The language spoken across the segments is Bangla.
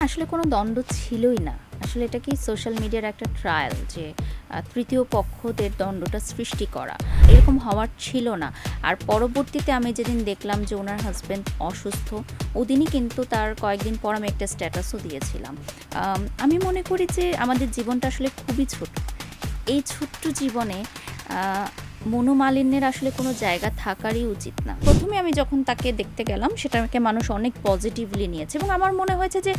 আসলে কোনো দ্বন্দ্ব ছিলই না। আসলে এটা কি সোশ্যাল মিডিয়ার একটা ট্রায়াল যে তৃতীয় পক্ষদের দ্বন্দ্বটা সৃষ্টি করা। এরকম হওয়ার ছিল না। আর পরবর্তীতে আমি যেদিন দেখলাম যে ওনার হাসব্যান্ড অসুস্থ, ওদিনই কিন্তু তার কয়েকদিন পর আমি একটা স্ট্যাটাসও দিয়েছিলাম। আমি মনে করি যে আমাদের জীবনটা আসলে খুবই ছোট। এই ছোট্ট জীবনে মনোমালিন্যের আসলে কোনো জায়গা থাকারই উচিত না। প্রথমে আমি যখন তাকে দেখতে গেলাম সেটাকে মানুষ অনেক পজিটিভলি নিয়েছে এবং আমার মনে হয়েছে যে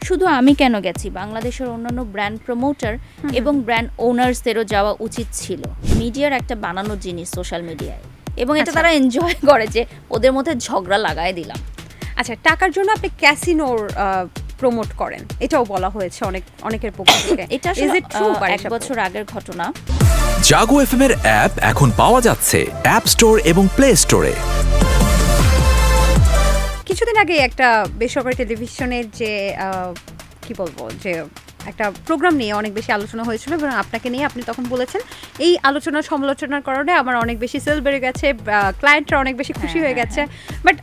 শুধু আমি কেন গেছি, বাংলাদেশের অন্যান্য ব্র্যান্ড প্রমোটার এবং ব্র্যান্ড ওনার্সদেরও যাওয়া উচিত ছিল। মিডিয়ার একটা বানানো জিনিস সোশ্যাল মিডিয়ায়, এবং এটা তারা এনজয় করে যে ওদের মধ্যে ঝগড়া লাগায় দিলাম। আচ্ছা, টাকার জন্য আপনি ক্যাসিনোর প্রমোট করেন, এটাও বলা হয়েছে অনেকের পক্ষ থেকে। এটা এক বছর আগের ঘটনা। জাগো এফএম এর অ্যাপ এখন পাওয়া যাচ্ছে অ্যাপ স্টোর এবং প্লে স্টোরে। কিছুদিন আগে একটা বেসরকারি টেলিভিশনের যে কি বলবো, যে একটা প্রোগ্রাম নিয়ে অনেক বেশি আলোচনা হয়েছিল এবং আপনাকে নিয়ে আপনি তখন বলেছেন এই আলোচনা সমালোচনার কারণে আমার অনেক বেশি সেল বেড়ে গেছে, ক্লায়েন্টরা অনেক বেশি খুশি হয়ে গেছে। বাট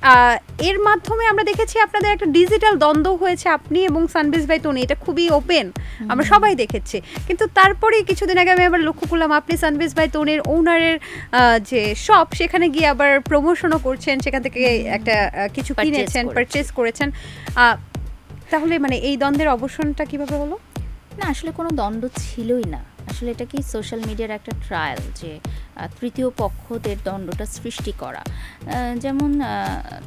এর মাধ্যমে আমরা দেখেছি আপনাদের একটা ডিজিটাল দ্বন্দ্ব হয়েছে আপনি এবং সানবিজ ভাই তনি, এটা খুবই ওপেন, আমরা সবাই দেখেছি। কিন্তু তারপরেই কিছুদিন আগে আমি আবার লক্ষ্য করলাম আপনি সানবিজ ভাই তনির ওনারের যে শপ, সেখানে গিয়ে আবার প্রমোশনও করছেন, সেখান থেকে একটা কিছু কিনেছেন, পারচেস করেছেন। তাহলে মানে এই দ্বন্দ্বের অবসানটা কিভাবে হলো? না, আসলে কোনো দ্বন্দ্ব ছিলই না। আসলে এটা কি সোশ্যাল মিডিয়ার একটা ট্রায়াল যে তৃতীয় পক্ষদের দ্বন্দ্বটা সৃষ্টি করা। যেমন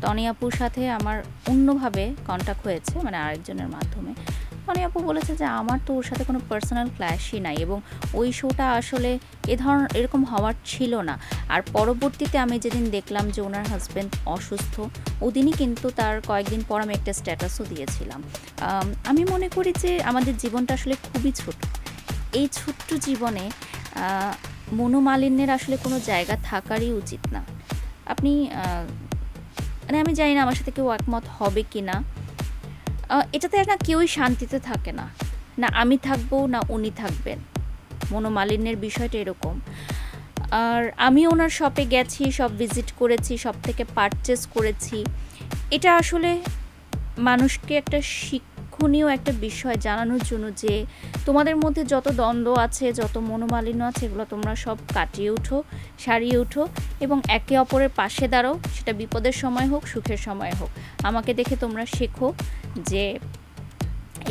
তনি আপুর সাথে আমার অন্যভাবে কন্ট্যাক্ট হয়েছে, মানে আরেকজনের মাধ্যমে। তনি আপু বলেছে যে আমার তো ওর সাথে কোনো পার্সোনাল ক্ল্যাশই নাই এবং ওই শোটা আসলে এরকম হওয়ার ছিল না। আর পরবর্তীতে আমি যেদিন দেখলাম যে ওনার হাজব্যান্ড অসুস্থ, ওদিনই কিন্তু তার কয়েকদিন পর আমি একটা স্ট্যাটাসও দিয়েছিলাম। আমি মনে করি যে আমাদের জীবনটা আসলে খুবই ছোট। এই ছোট্ট জীবনে মনোমালিন্যের আসলে কোনো জায়গা থাকারই উচিত না। আপনি মানে আমি জানি না আমার সাথে কেউ একমত হবে কি না, এটাতে না কেউই শান্তিতে থাকে না, না আমি থাকবো না উনি থাকবেন। মনোমালিন্যের বিষয়টা এরকম। আর আমি ওনার শপে গেছি, সব ভিজিট করেছি, সব থেকে পারচেস করেছি। এটা আসলে মানুষকে একটা শিক্ষণীয় একটা বিষয় জানানোর জন্য যে তোমাদের মধ্যে যত দ্বন্দ্ব আছে, যত মনোমালিন্য আছে, এগুলো তোমরা সব কাটিয়ে উঠো, সারিয়ে উঠো এবং একে অপরের পাশে দাঁড়াও, সেটা বিপদের সময় হোক, সুখের সময় হোক। আমাকে দেখে তোমরা শেখো যে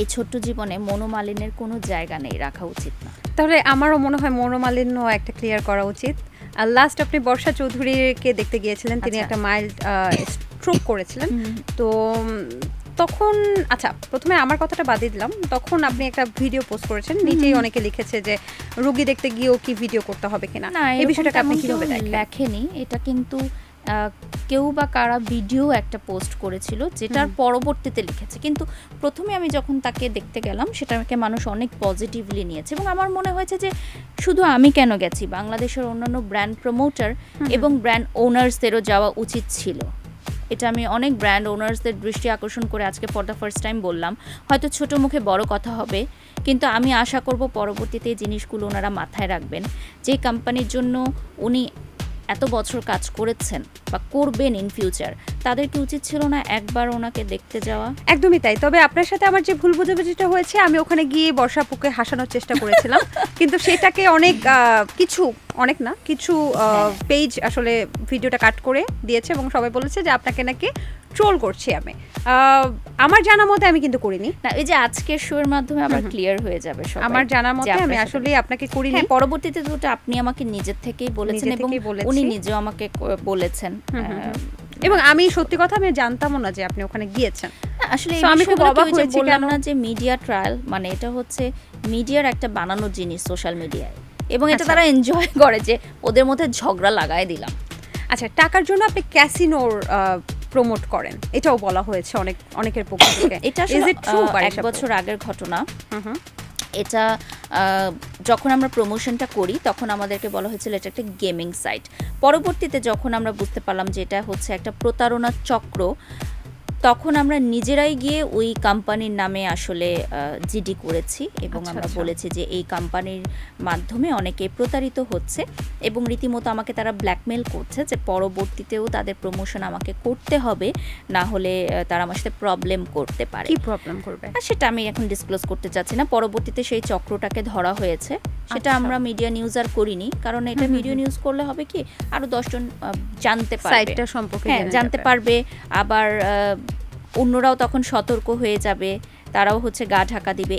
এই ছোট্ট জীবনে মনোমালিন্যের কোনো জায়গা নেই, রাখা উচিত না। তাহলে আমারও মনে হয় মনোমালিন্য একটা ক্লিয়ার করা উচিত। আর লাস্ট আপনি বর্ষা চৌধুরীকে দেখতে গিয়েছিলেন, তিনি একটা মাইল্ড স্ট্রোক করেছিলেন। তো তখন আচ্ছা, প্রথমে আমার কথাটা বাদ দিলাম, তখন আপনি একটা ভিডিও পোস্ট করেছেন, নিচেই অনেকে লিখেছে যে রোগী দেখতে গিয়েও কি ভিডিও করতে হবে কিনা। এই বিষয়টাকে আপনি কিভাবে লেখেনি, এটা কিন্তু কেউ বা কারা ভিডিও একটা পোস্ট করেছিল যেটার পরবর্তীতে লিখেছে। কিন্তু প্রথমে আমি যখন তাকে দেখতে গেলাম সেটাকে মানুষ অনেক পজিটিভলি নিয়েছে এবং আমার মনে হয়েছে যে শুধু আমি কেন গেছি, বাংলাদেশের অন্যান্য ব্র্যান্ড প্রমোটার এবং ব্র্যান্ড ওনার্সদেরও যাওয়া উচিত ছিল। এটা আমি অনেক ব্র্যান্ড ওনার্সদের দৃষ্টি আকর্ষণ করে আজকে ফর দ্য ফার্স্ট টাইম বললাম। হয়তো ছোট মুখে বড় কথা হবে, কিন্তু আমি আশা করব পরবর্তীতে এই জিনিসগুলো ওনারা মাথায় রাখবেন। যে কোম্পানির জন্য উনি এত বছর কাজ করেছেন বা করবেন ইন ফিউচার, তাদের কি উচিত ছিল না একবার ওনাকে দেখতে যাওয়া? একদমই তাই। তবে আপনার সাথে আমার যে ভুল বোঝাবুঝিটা হয়েছে, আমি ওখানে গিয়ে বর্ষাপুকে হাসানোর চেষ্টা করেছিলাম, কিন্তু সেটাকে অনেক না কিছু পেজ আসলে ভিডিওটা কাট করে দিয়েছে এবং সবাই বলেছে যে আপনাকে নাকি ট্রোল করছি। আমার জানা মতে আমি কিন্তু করিনি। না, এই যে আজকের শো এর মাধ্যমে আবার ক্লিয়ার হয়ে যাবে সবাই। আমার জানা মতে আমি আসলে আপনাকে করিনি। পরবর্তীতে তো আপনি আমাকে নিজের থেকেই বলেছেন এবং উনি নিজেও আমাকে বলেছেন, এবং আমি সত্যি কথা আমি জানতামও না যে আপনি ওখানে গিয়েছেন। আসলে আমি খুব অবাক হয়েছি বললাম না যে মিডিয়া ট্রায়াল, মানে এটা হচ্ছে মিডিয়ার একটা বানানো জিনিস সোশ্যাল মিডিয়ায়, এবং এটা তারা এনজয় করে যে ওদের মধ্যে ঝগড়া লাগায় দিলাম। আচ্ছা, টাকার জন্য আপনি ক্যাসিনোর প্রমোট করেন, এটাও বলা হয়েছে অনেকের পক্ষ থেকে। এটা এক বছর আগের ঘটনা। এটা যখন আমরা প্রমোশনটা করি তখন আমাদেরকে বলা হয়েছিল এটা একটা গেমিং সাইট। পরবর্তীতে যখন আমরা বুঝতে পারলাম যে এটা হচ্ছে একটা প্রতারণার চক্র, তখন আমরা নিজেরাই গিয়ে ওই কোম্পানির নামে আসলে জিডি করেছি এবং আচ্ছা, আমরা আচ্ছা। বলেছি যে এই কোম্পানির মাধ্যমে অনেকে প্রতারিত হচ্ছে এবং রীতিমতো আমাকে তারা ব্ল্যাকমেল করছে যে পরবর্তীতেও তাদের প্রমোশন আমাকে করতে হবে, না হলে তারা আমার সাথে প্রবলেম করতে পারে। কি প্রবলেম করবে? আর সেটা আমি এখন ডিসক্লোজ করতে চাচ্ছি না। পরবর্তীতে সেই চক্রটাকে ধরা হয়েছে, সেটা আচ্ছা। আমরা মিডিয়া নিউজ আর করিনি, কারণ এটা মিডিয়া নিউজ করলে হবে কি আরো 10 জন জানতে পারবে, সাইটটা সম্পর্কে হ্যাঁ জেনে জানতে যাবে। পারবে। আবার অন্যরাও তখন সতর্ক হয়ে যাবে, তারাও হচ্ছে গা ঢাকা দিবে।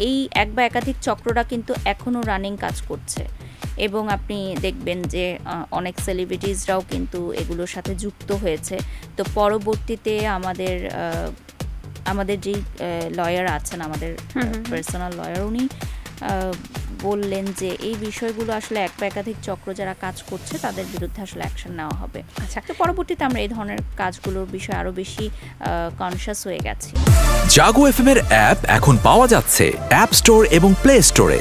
এই এক বা একাধিক চক্রটা কিন্তু এখনো রানিং কাজ করছে এবং আপনি দেখবেন যে অনেক সেলিব্রিটিজরাও কিন্তু এগুলোর সাথে যুক্ত হয়েছে। তো পরবর্তীতে আমাদের যেই লয়ার আছেন, আমাদের পার্সোনাল লয়ার, উনি বললেন যে এই বিষয়গুলো আসলে এক বা একাধিক চক্র যারা কাজ করছে তাদের বিরুদ্ধে আসলে অ্যাকশন নেওয়া হবে। আচ্ছা। তো পরবর্তীতে আমরা এই ধরনের কাজগুলোর বিষয়ে আরো বেশি কনশাস হয়ে গেছি। জাগো এফএম এর অ্যাপ এখন পাওয়া যাচ্ছে অ্যাপ স্টোর এবং প্লে স্টোরে।